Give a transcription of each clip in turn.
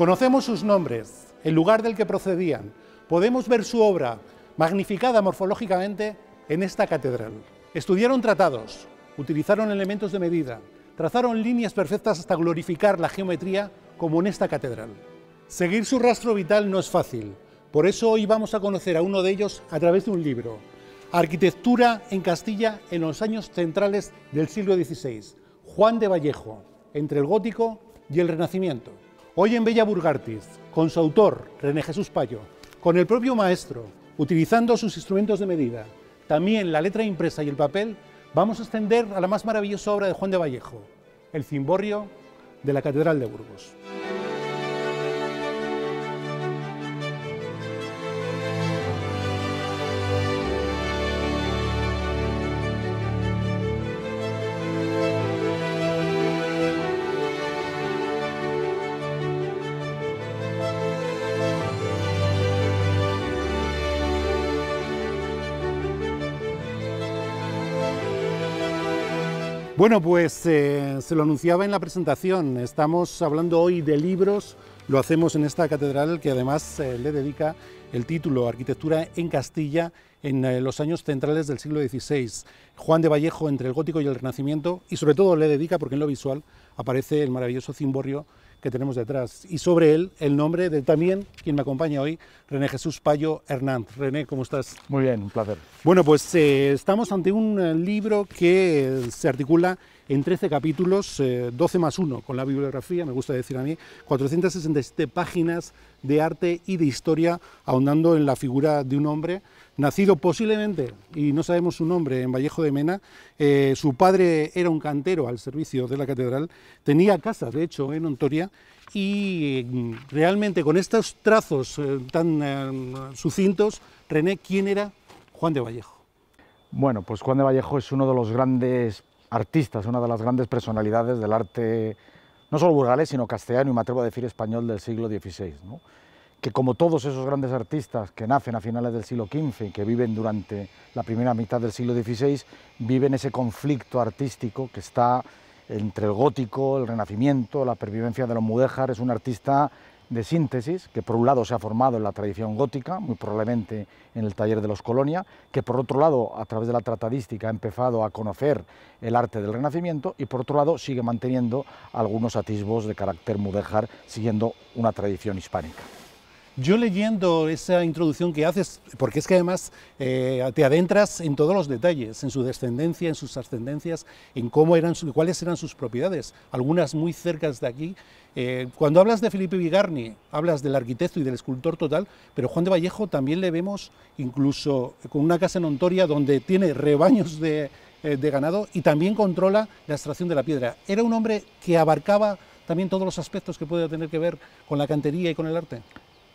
Conocemos sus nombres, el lugar del que procedían, podemos ver su obra, magnificada morfológicamente, en esta catedral. Estudiaron tratados, utilizaron elementos de medida, trazaron líneas perfectas hasta glorificar la geometría como en esta catedral. Seguir su rastro vital no es fácil, por eso hoy vamos a conocer a uno de ellos a través de un libro, Arquitectura en Castilla en los años centrales del siglo XVI, Juan de Vallejo, entre el gótico y el Renacimiento. Hoy en Bella Burgartis, con su autor, René Jesús Payo, con el propio maestro, utilizando sus instrumentos de medida, también la letra impresa y el papel, vamos a ascender a la más maravillosa obra de Juan de Vallejo, el cimborrio de la Catedral de Burgos. Bueno, pues se lo anunciaba en la presentación, estamos hablando hoy de libros, lo hacemos en esta catedral que además le dedica el título Arquitectura en Castilla en los años centrales del siglo XVI. Juan de Vallejo entre el gótico y el Renacimiento, y sobre todo le dedica, porque en lo visual aparece el maravilloso cimborrio que tenemos detrás, y sobre él el nombre de también quien me acompaña hoy, René Jesús Payo Hernández. René, ¿cómo estás? Muy bien, un placer. Bueno, pues estamos ante un libro que se articula en 13 capítulos, 12 más 1, con la bibliografía, me gusta decir a mí, 467 páginas de arte y de historia, ahondando en la figura de un hombre nacido posiblemente, y no sabemos su nombre, en Vallejo de Mena. Su padre era un cantero al servicio de la catedral, tenía casa, de hecho, en Ontoria, y realmente con estos trazos tan sucintos, René, ¿quién era Juan de Vallejo? Bueno, pues Juan de Vallejo es uno de los grandes artistas, una de las grandes personalidades del arte, no solo burgalés, sino castellano y me atrevo a decir español del siglo XVI, ¿no? Que como todos esos grandes artistas que nacen a finales del siglo XV y que viven durante la primera mitad del siglo XVI, viven ese conflicto artístico que está entre el gótico, el renacimiento, la pervivencia de los mudéjar. Es un artista de síntesis, que por un lado se ha formado en la tradición gótica, muy probablemente en el taller de los Colonia, que por otro lado, a través de la tratadística, ha empezado a conocer el arte del Renacimiento, y por otro lado sigue manteniendo algunos atisbos de carácter mudéjar, siguiendo una tradición hispánica. Yo leyendo esa introducción que haces, porque es que además te adentras en todos los detalles, en su descendencia, en sus ascendencias, en cuáles eran sus propiedades, algunas muy cercas de aquí. Cuando hablas de Felipe Bigarny, hablas del arquitecto y del escultor total, pero Juan de Vallejo también le vemos incluso con una casa en Ontoria donde tiene rebaños de ganado y también controla la extracción de la piedra. Era un hombre que abarcaba también todos los aspectos que puede tener que ver con la cantería y con el arte.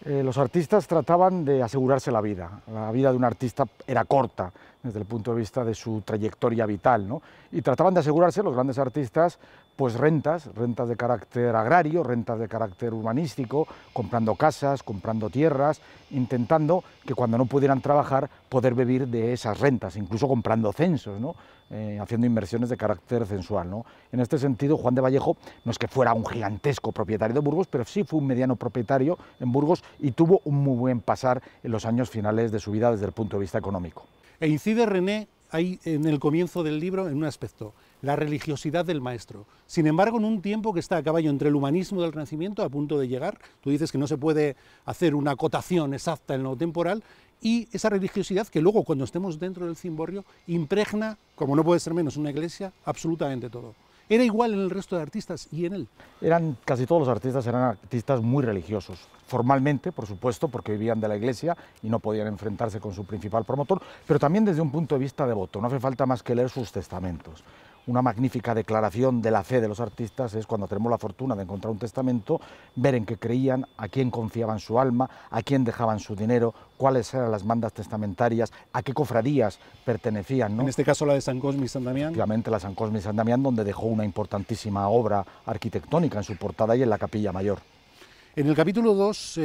Los artistas trataban de asegurarse la vida de un artista era corta desde el punto de vista de su trayectoria vital, ¿no? Y trataban de asegurarse, los grandes artistas, pues rentas de carácter agrario, rentas de carácter urbanístico, comprando casas, comprando tierras, intentando que cuando no pudieran trabajar, poder vivir de esas rentas, incluso comprando censos, ¿no? Haciendo inversiones de carácter censual, ¿no? En este sentido, Juan de Vallejo no es que fuera un gigantesco propietario de Burgos, pero sí fue un mediano propietario en Burgos y tuvo un muy buen pasar en los años finales de su vida desde el punto de vista económico. E incide René ahí en el comienzo del libro en un aspecto, la religiosidad del maestro. Sin embargo, en un tiempo que está a caballo entre el humanismo del Renacimiento, a punto de llegar, tú dices que no se puede hacer una acotación exacta en lo temporal, y esa religiosidad que luego, cuando estemos dentro del cimborrio, impregna, como no puede ser menos una iglesia, absolutamente todo. ¿Era igual en el resto de artistas y en él? Casi todos los artistas eran artistas muy religiosos, formalmente, por supuesto, porque vivían de la iglesia y no podían enfrentarse con su principal promotor, pero también desde un punto de vista devoto. No hace falta más que leer sus testamentos. Una magnífica declaración de la fe de los artistas es, cuando tenemos la fortuna de encontrar un testamento, ver en qué creían, a quién confiaban su alma, a quién dejaban su dinero, cuáles eran las mandas testamentarias, a qué cofradías pertenecían, ¿no? En este caso la de San Cosme y San Damián. Efectivamente, la San Cosme y San Damián, donde dejó una importantísima obra arquitectónica en su portada y en la capilla mayor. En el capítulo 2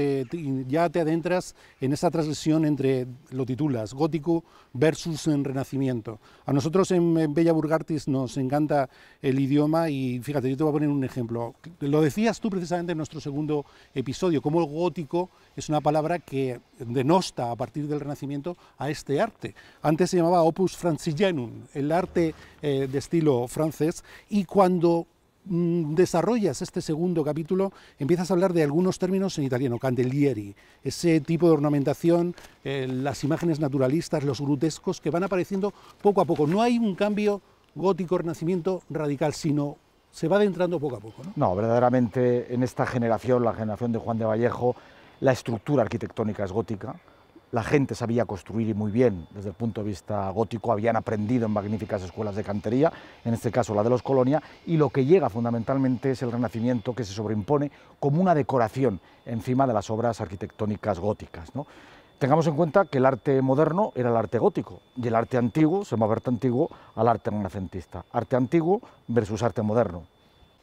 ya te adentras en esa transición entre, lo titulas, gótico versus renacimiento. A nosotros en Bella Burgartis nos encanta el idioma y fíjate, yo te voy a poner un ejemplo. Lo decías tú precisamente en nuestro segundo episodio, cómo el gótico es una palabra que denosta a partir del Renacimiento a este arte. Antes se llamaba opus francigenum, el arte de estilo francés, y cuando desarrollas este segundo capítulo, empiezas a hablar de algunos términos en italiano, candellieri, ese tipo de ornamentación, las imágenes naturalistas, los grutescos que van apareciendo poco a poco. No hay un cambio gótico-renacimiento radical, sino se va adentrando poco a poco, ¿no? No, verdaderamente en esta generación, la generación de Juan de Vallejo, la estructura arquitectónica es gótica. La gente sabía construir y muy bien desde el punto de vista gótico, habían aprendido en magníficas escuelas de cantería, en este caso la de los Colonia, y lo que llega fundamentalmente es el Renacimiento, que se sobreimpone como una decoración encima de las obras arquitectónicas góticas, ¿no? Tengamos en cuenta que el arte moderno era el arte gótico y el arte antiguo se mueve arte antiguo al arte renacentista. Arte antiguo versus arte moderno.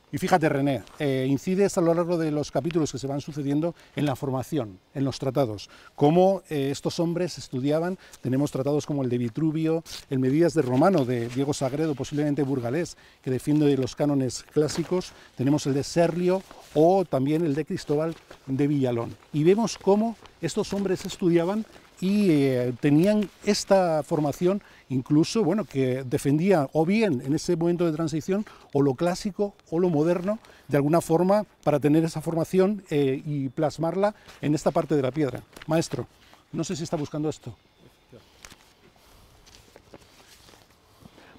Y fíjate, René, incides a lo largo de los capítulos que se van sucediendo en la formación, en los tratados, cómo estos hombres estudiaban. Tenemos tratados como el de Vitruvio, el Medidas de Romano de Diego Sagredo, posiblemente burgalés, que defiende los cánones clásicos. Tenemos el de Serlio o también el de Cristóbal de Villalón. Y vemos cómo estos hombres estudiaban y tenían esta formación, incluso, bueno, que defendía o bien en ese momento de transición o lo clásico o lo moderno, de alguna forma, para tener esa formación y plasmarla en esta parte de la piedra. Maestro, no sé si está buscando esto.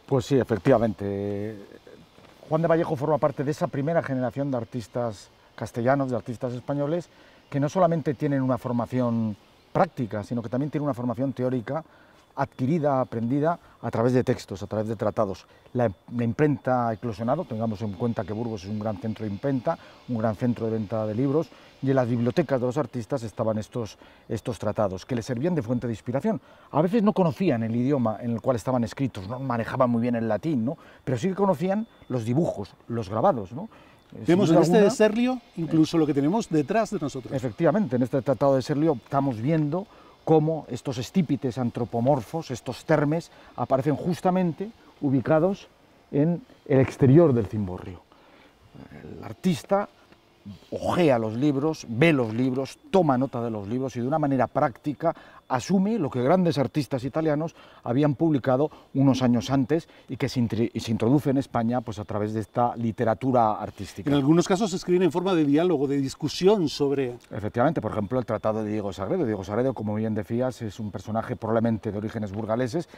Pues sí, efectivamente. Juan de Vallejo forma parte de esa primera generación de artistas castellanos, de artistas españoles, que no solamente tienen una formación práctica, sino que también tiene una formación teórica adquirida, aprendida a través de textos, a través de tratados. La imprenta ha eclosionado, tengamos en cuenta que Burgos es un gran centro de imprenta, un gran centro de venta de libros, y en las bibliotecas de los artistas estaban estos tratados, que les servían de fuente de inspiración. A veces no conocían el idioma en el cual estaban escritos, no manejaban muy bien el latín, ¿no? Pero sí que conocían los dibujos, los grabados, ¿no? Vemos en este de Serlio incluso lo que tenemos detrás de nosotros. Efectivamente, en este tratado de Serlio estamos viendo cómo estos estípites antropomorfos, estos termes, aparecen justamente ubicados en el exterior del cimborrio. El artista ojea los libros, ve los libros, toma nota de los libros y de una manera práctica asume lo que grandes artistas italianos habían publicado unos años antes y que se introduce en España pues, a través de esta literatura artística. En algunos casos se escriben en forma de diálogo, de discusión sobre... Efectivamente, por ejemplo, el tratado de Diego Sagredo. Diego Sagredo, como bien decías, es un personaje probablemente de orígenes burgaleses,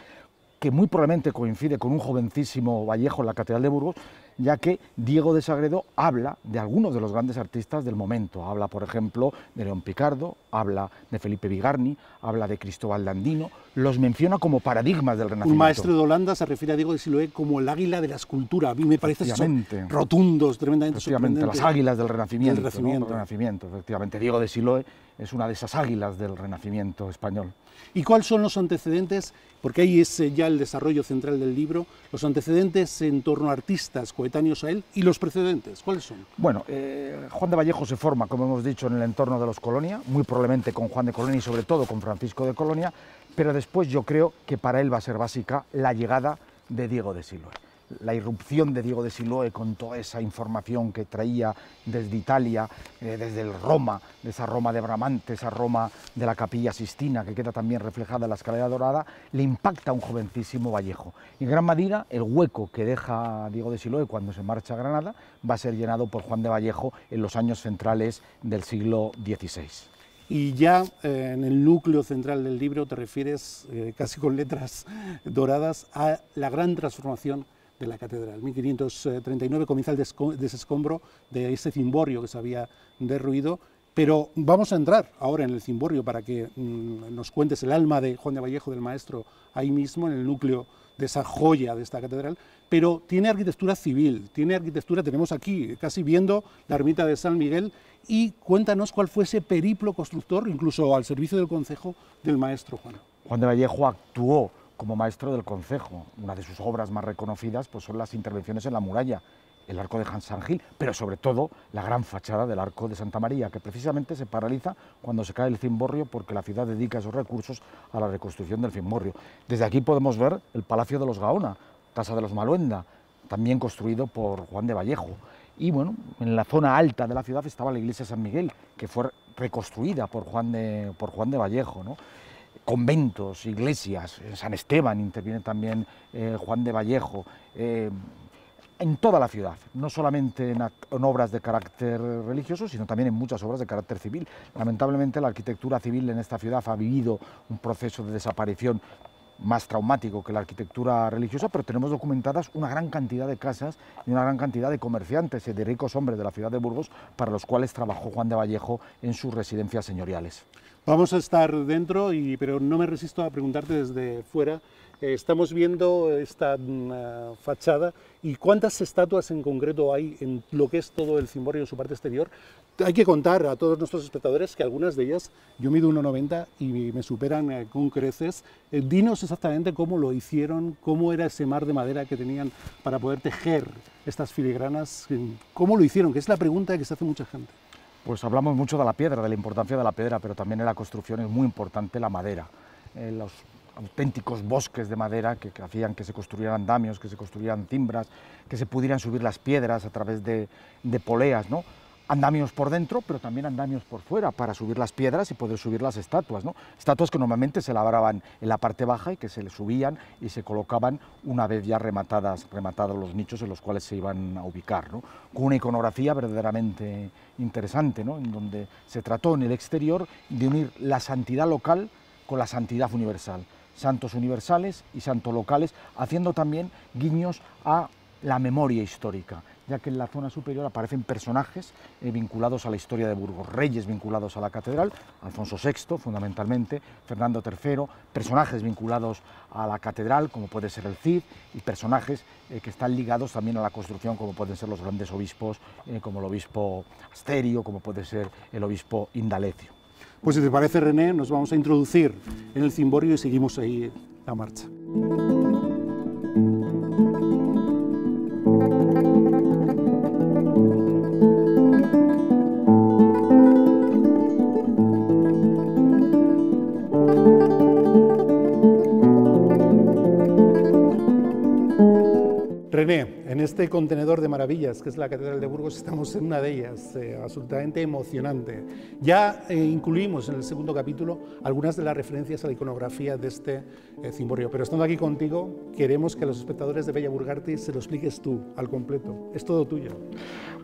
que muy probablemente coincide con un jovencísimo Vallejo en la Catedral de Burgos, ya que Diego de Sagredo habla de algunos de los grandes artistas del momento. Habla, por ejemplo, de León Picardo, habla de Felipe Bigarni, habla de Cristóbal de Andino, los menciona como paradigmas del Renacimiento. Un maestro de Holanda se refiere a Diego de Siloé como el águila de la escultura. A mí me parece que son rotundos, tremendamente sorprendentes. Las águilas del Renacimiento. Renacimiento. ¿No? Renacimiento, efectivamente. Diego de Siloé es una de esas águilas del Renacimiento español. ¿Y cuáles son los antecedentes? Porque ahí es ya el desarrollo central del libro, los antecedentes en torno a artistas coetáneos a él y los precedentes, ¿cuáles son? Bueno, Juan de Vallejo se forma, como hemos dicho, en el entorno de los Colonia, muy probablemente con Juan de Colonia y sobre todo con Francisco de Colonia, pero después yo creo que para él va a ser básica la llegada de Diego de Siloé. La irrupción de Diego de Siloé con toda esa información que traía desde Italia, desde el Roma, de esa Roma de Bramante, esa Roma de la Capilla Sistina, que queda también reflejada en la Escalera Dorada, le impacta a un jovencísimo Vallejo. Y en gran medida, el hueco que deja Diego de Siloé cuando se marcha a Granada va a ser llenado por Juan de Vallejo en los años centrales del siglo XVI. Y ya en el núcleo central del libro te refieres, casi con letras doradas, a la gran transformación de la catedral. 1539 comienza el desescombro de ese cimborrio que se había derruido, pero vamos a entrar ahora en el cimborrio para que nos cuentes el alma de Juan de Vallejo, del maestro, ahí mismo en el núcleo de esa joya de esta catedral, pero tiene arquitectura civil, tiene arquitectura, tenemos aquí casi viendo la ermita de San Miguel, y cuéntanos cuál fue ese periplo constructor, incluso al servicio del concejo del maestro Juan. Juan de Vallejo actuó como maestro del concejo. Una de sus obras más reconocidas pues, son las intervenciones en la muralla. el arco de San Gil, pero sobre todo la gran fachada del arco de Santa María, que precisamente se paraliza cuando se cae el cimborrio porque la ciudad dedica esos recursos a la reconstrucción del cimborrio. Desde aquí podemos ver el Palacio de los Gaona, Casa de los Maluenda, también construido por Juan de Vallejo. Y bueno, en la zona alta de la ciudad estaba la iglesia de San Miguel, que fue reconstruida por Juan de Vallejo, ¿no? Conventos, iglesias, en San Esteban interviene también Juan de Vallejo, en toda la ciudad, no solamente en obras de carácter religioso, sino también en muchas obras de carácter civil. Lamentablemente la arquitectura civil en esta ciudad ha vivido un proceso de desaparición más traumático que la arquitectura religiosa, pero tenemos documentadas una gran cantidad de casas y una gran cantidad de comerciantes y de ricos hombres de la ciudad de Burgos para los cuales trabajó Juan de Vallejo en sus residencias señoriales. Vamos a estar dentro, pero no me resisto a preguntarte desde fuera. Estamos viendo esta fachada y ¿cuántas estatuas en concreto hay en lo que es todo el cimborrio en su parte exterior? Hay que contar a todos nuestros espectadores que algunas de ellas, yo mido 1,90 y me superan con creces. Dinos exactamente cómo lo hicieron, cómo era ese mar de madera que tenían para poder tejer estas filigranas, cómo lo hicieron, que es la pregunta que se hace mucha gente. Pues hablamos mucho de la piedra, de la importancia de la piedra, pero también en la construcción es muy importante la madera. Los auténticos bosques de madera que hacían que se construyeran andamios, que se construyeran cimbras, que se pudieran subir las piedras a través de poleas, ¿no? Andamios por dentro, pero también andamios por fuera para subir las piedras y poder subir las estatuas, ¿no? Estatuas que normalmente se labraban en la parte baja y que se le subían y se colocaban una vez ya rematados los nichos en los cuales se iban a ubicar, ¿no? Con una iconografía verdaderamente interesante, ¿no? En donde se trató en el exterior de unir la santidad local con la santidad universal, santos universales y santos locales, haciendo también guiños a la memoria histórica, ya que en la zona superior aparecen personajes vinculados a la historia de Burgos, reyes vinculados a la catedral, Alfonso VI fundamentalmente, Fernando III, personajes vinculados a la catedral como puede ser el Cid y personajes que están ligados también a la construcción como pueden ser los grandes obispos como el obispo Asterio, como puede ser el obispo Indalecio. Pues si te parece, René, nos vamos a introducir en el cimborrio y seguimos ahí la marcha. René, en este contenedor de maravillas que es la Catedral de Burgos, estamos en una de ellas, absolutamente emocionante. Ya incluimos en el segundo capítulo algunas de las referencias a la iconografía de este cimborrio, pero estando aquí contigo, queremos que a los espectadores de Bella Burgarty se lo expliques tú, al completo. Es todo tuyo.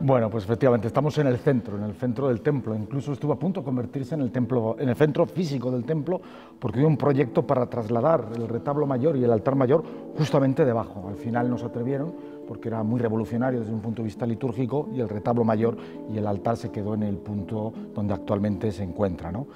Bueno, pues efectivamente, estamos en el centro del templo. Incluso estuvo a punto de convertirse en el centro físico del templo, porque hubo un proyecto para trasladar el retablo mayor y el altar mayor justamente debajo. Al final no se atrevieron, porque era muy revolucionario desde un punto de vista litúrgico, y el retablo mayor y el altar se quedó en el punto donde actualmente se encuentra, ¿no?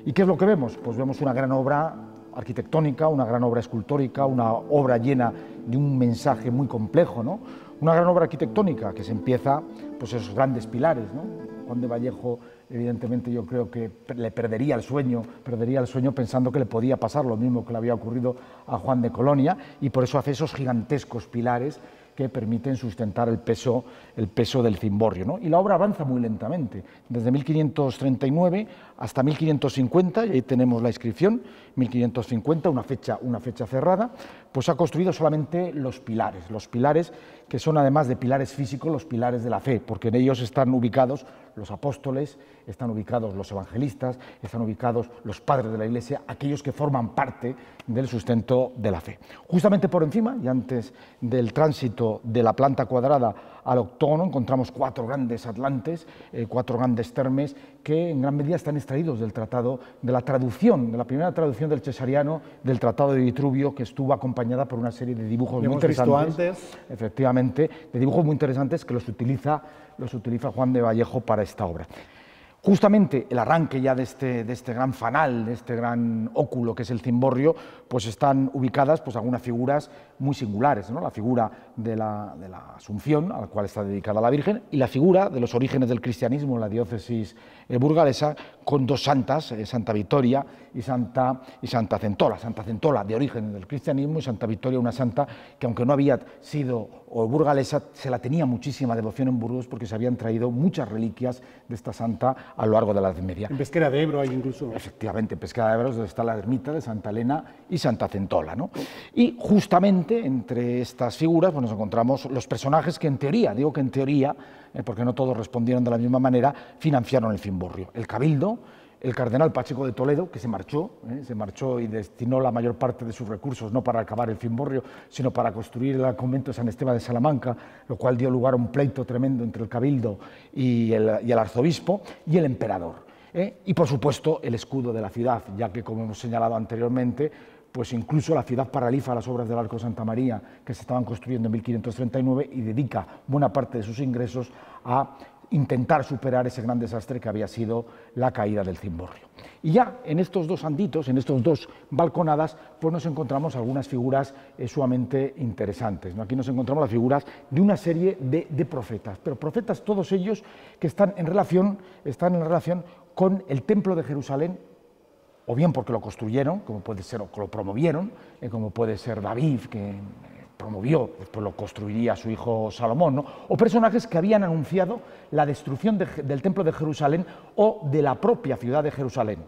¿Y qué es lo que vemos? Pues vemos una gran obra arquitectónica, una gran obra escultórica, una obra llena de un mensaje muy complejo, ¿no? Una gran obra arquitectónica que se empieza, pues esos grandes pilares, ¿no? Juan de Vallejo, evidentemente, yo creo que le perdería el sueño pensando que le podía pasar lo mismo que le había ocurrido a Juan de Colonia, y por eso hace esos gigantescos pilares que permiten sustentar el peso del cimborrio, ¿no? Y la obra avanza muy lentamente, desde 1539 hasta 1550, y ahí tenemos la inscripción, 1550, una fecha cerrada, pues ha construido solamente los pilares que son, además de pilares físicos, los pilares de la fe, porque en ellos están ubicados los apóstoles, están ubicados los evangelistas, están ubicados los padres de la Iglesia, aquellos que forman parte del sustento de la fe. Justamente por encima, y antes del tránsito de la planta cuadrada al octógono, encontramos 4 grandes atlantes, 4 grandes termes, que en gran medida están extraídos del tratado, de la primera traducción del cesariano del Tratado de Vitruvio, que estuvo acompañada por una serie de dibujos muy interesantes, efectivamente, de dibujos muy interesantes que los utiliza Juan de Vallejo para esta obra. Justamente el arranque ya de este gran fanal, de este gran óculo que es el cimborrio, pues están ubicadas pues algunas figuras muy singulares, ¿no? La figura de la Asunción, a la cual está dedicada la Virgen, y la figura de los orígenes del cristianismo en la diócesis burgalesa, con 2 santas, Santa Victoria y Santa Centola. Santa Centola, de origen del cristianismo, y Santa Victoria, una santa que, aunque no había sido burgalesa, se la tenía muchísima devoción en Burgos porque se habían traído muchas reliquias de esta santa a lo largo de la Edad Media. En Pesquera de Ebro hay incluso... Efectivamente, en Pesquera de Ebro es donde está la ermita de Santa Elena y Santa Centola, ¿no? Y justamente entre estas figuras pues, nos encontramos los personajes que en teoría, digo que en teoría, porque no todos respondieron de la misma manera, financiaron el cimborrio. El Cabildo, el cardenal Pacheco de Toledo, que se marchó y destinó la mayor parte de sus recursos no para acabar el cimborrio, sino para construir el convento de San Esteban de Salamanca, lo cual dio lugar a un pleito tremendo entre el Cabildo y el arzobispo, y el emperador. Y por supuesto el escudo de la ciudad, ya que, como hemos señalado anteriormente, pues incluso la ciudad paraliza las obras del Arco de Santa María que se estaban construyendo en 1539 y dedica buena parte de sus ingresos a intentar superar ese gran desastre que había sido la caída del cimborrio. Y ya en estos dos anditos, en estos dos balconadas, pues nos encontramos algunas figuras sumamente interesantes, ¿no? Aquí nos encontramos las figuras de una serie de profetas, pero profetas todos ellos que están en relación con el Templo de Jerusalén, o bien porque lo construyeron, como puede ser, o lo promovieron, como puede ser David, que promovió, después lo construiría su hijo Salomón, ¿no? O personajes que habían anunciado la destrucción del Templo de Jerusalén o de la propia ciudad de Jerusalén.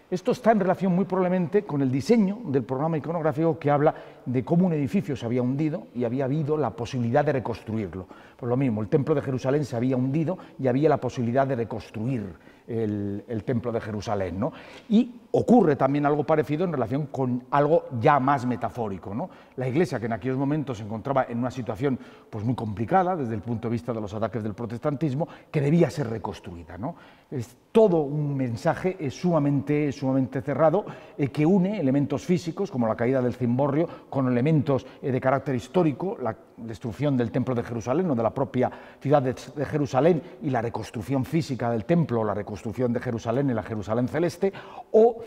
Esto está en relación muy probablemente con el diseño del programa iconográfico que habla de cómo un edificio se había hundido y había habido la posibilidad de reconstruirlo. Por lo mismo, el Templo de Jerusalén se había hundido y había la posibilidad de reconstruir el Templo de Jerusalén, ¿no? Y ocurre también algo parecido en relación con algo ya más metafórico, ¿no? La Iglesia, que en aquellos momentos se encontraba en una situación pues, muy complicada desde el punto de vista de los ataques del protestantismo, que debía ser reconstruida, ¿no? Es todo un mensaje sumamente cerrado que une elementos físicos, como la caída del cimborrio, con elementos de carácter histórico, la destrucción del Templo de Jerusalén o de la propia ciudad de Jerusalén y la reconstrucción física del templo, la reconstrucción de Jerusalén y la Jerusalén celeste, o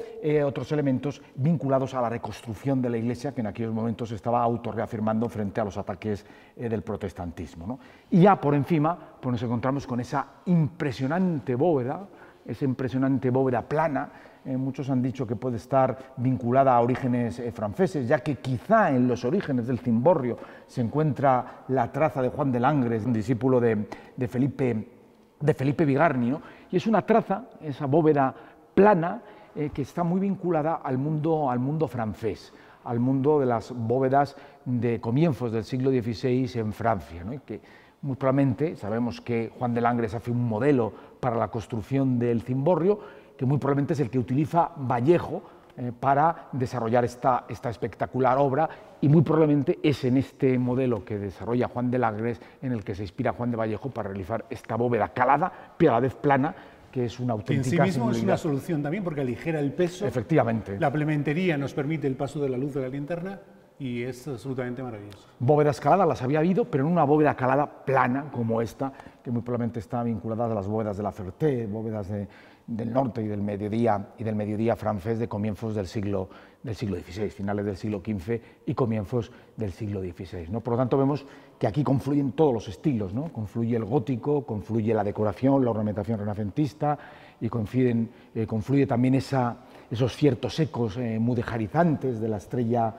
otros elementos vinculados a la reconstrucción de la Iglesia, que en aquellos momentos se estaba autorreafirmando frente a los ataques del protestantismo, ¿no? Y ya por encima pues nos encontramos con esa impresionante bóveda plana. Muchos han dicho que puede estar vinculada a orígenes franceses, ya que quizá en los orígenes del cimborrio se encuentra la traza de Juan de Langres, un discípulo de Felipe Bigarni, ¿no? Y es una traza, esa bóveda plana, que está muy vinculada al mundo francés, al mundo de las bóvedas de comienzos del siglo XVI en Francia, ¿no? Y que muy probablemente, sabemos que Juan de Langres hace un modelo para la construcción del cimborrio, que muy probablemente es el que utiliza Vallejo para desarrollar esta espectacular obra, y muy probablemente es en este modelo que desarrolla Juan de Langres en el que se inspira Juan de Vallejo para realizar esta bóveda calada, pero a la vez plana, que es una auténtica que en sí mismo es una solución también, porque aligera el peso. Efectivamente. La plementería nos permite el paso de la luz de la linterna, y es absolutamente maravilloso. Bóvedas caladas las había habido, pero en una bóveda calada plana como esta, que muy probablemente está vinculada a las bóvedas de la Ferté, bóvedas del norte y del mediodía francés de comienzos del siglo XVI, finales del siglo XV y comienzos del siglo XVI, ¿no? Por lo tanto, vemos que aquí confluyen todos los estilos, ¿no? Confluye el gótico, confluye la decoración, la ornamentación renacentista, y confluye también esos ciertos ecos mudejarizantes de la estrella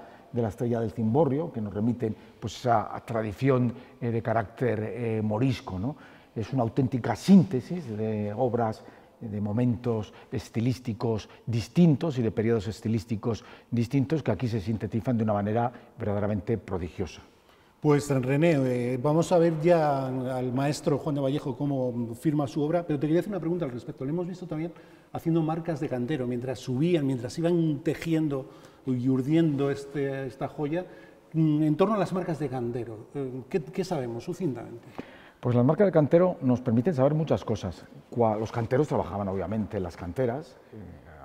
del cimborrio, que nos remiten pues, a tradición de carácter morisco, ¿no? Es una auténtica síntesis de obras, de momentos estilísticos distintos y de periodos estilísticos distintos que aquí se sintetizan de una manera verdaderamente prodigiosa. Pues René, vamos a ver ya al maestro Juan de Vallejo cómo firma su obra, pero te quería hacer una pregunta al respecto. Le hemos visto también haciendo marcas de cantero, mientras subían, mientras iban tejiendo y urdiendo esta joya, en torno a las marcas de cantero. ¿Qué sabemos sucintamente? Pues las marcas de cantero nos permiten saber muchas cosas. Los canteros trabajaban obviamente en las canteras,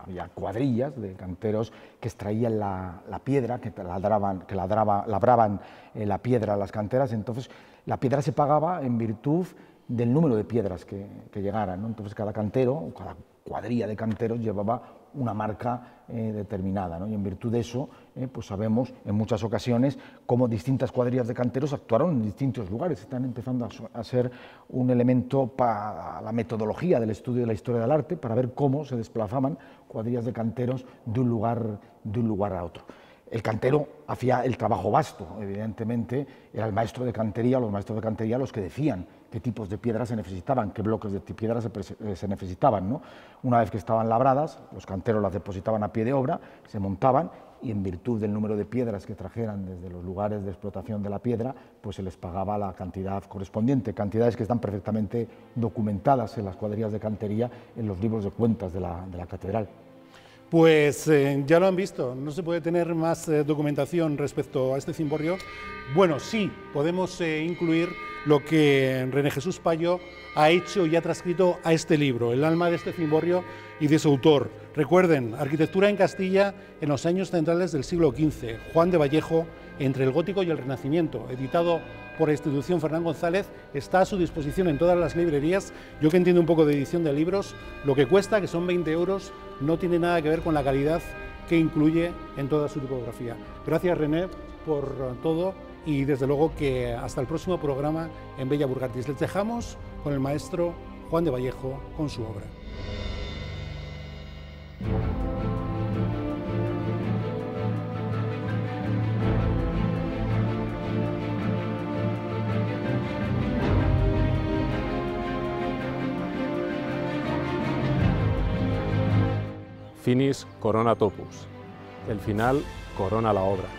había cuadrillas de canteros que extraían la piedra, que labraban la piedra a las canteras. Entonces la piedra se pagaba en virtud del número de piedras que llegaran, ¿no? Entonces cada cantero, cada cuadrilla de canteros llevaba una marca determinada, ¿no? Y en virtud de eso, pues sabemos en muchas ocasiones cómo distintas cuadrillas de canteros actuaron en distintos lugares. Están empezando a ser un elemento para la metodología del estudio de la historia del arte, para ver cómo se desplazaban cuadrillas de canteros de un lugar a otro. El cantero hacía el trabajo vasto, evidentemente, era el maestro de cantería, los maestros de cantería los que decían qué tipos de piedras se necesitaban, qué bloques de piedras se necesitaban, ¿no? Una vez que estaban labradas, los canteros las depositaban a pie de obra, se montaban y en virtud del número de piedras que trajeran desde los lugares de explotación de la piedra, pues se les pagaba la cantidad correspondiente, cantidades que están perfectamente documentadas en las cuadrillas de cantería en los libros de cuentas de la catedral. Pues ya lo han visto, no se puede tener más documentación respecto a este cimborrio. Bueno, sí, podemos incluir lo que René Jesús Payo ha hecho y ha transcrito a este libro, el alma de este cimborrio y de su autor. Recuerden, Arquitectura en Castilla en los años centrales del siglo XV, Juan de Vallejo, entre el gótico y el Renacimiento, editado por la institución Fernán González, está a su disposición en todas las librerías. Yo que entiendo un poco de edición de libros, lo que cuesta, que son 20 euros, no tiene nada que ver con la calidad que incluye en toda su tipografía. Gracias, René, por todo y desde luego que hasta el próximo programa en Bella Burgartis. Les dejamos con el maestro Juan de Vallejo con su obra. Finis corona topus, el final corona la obra.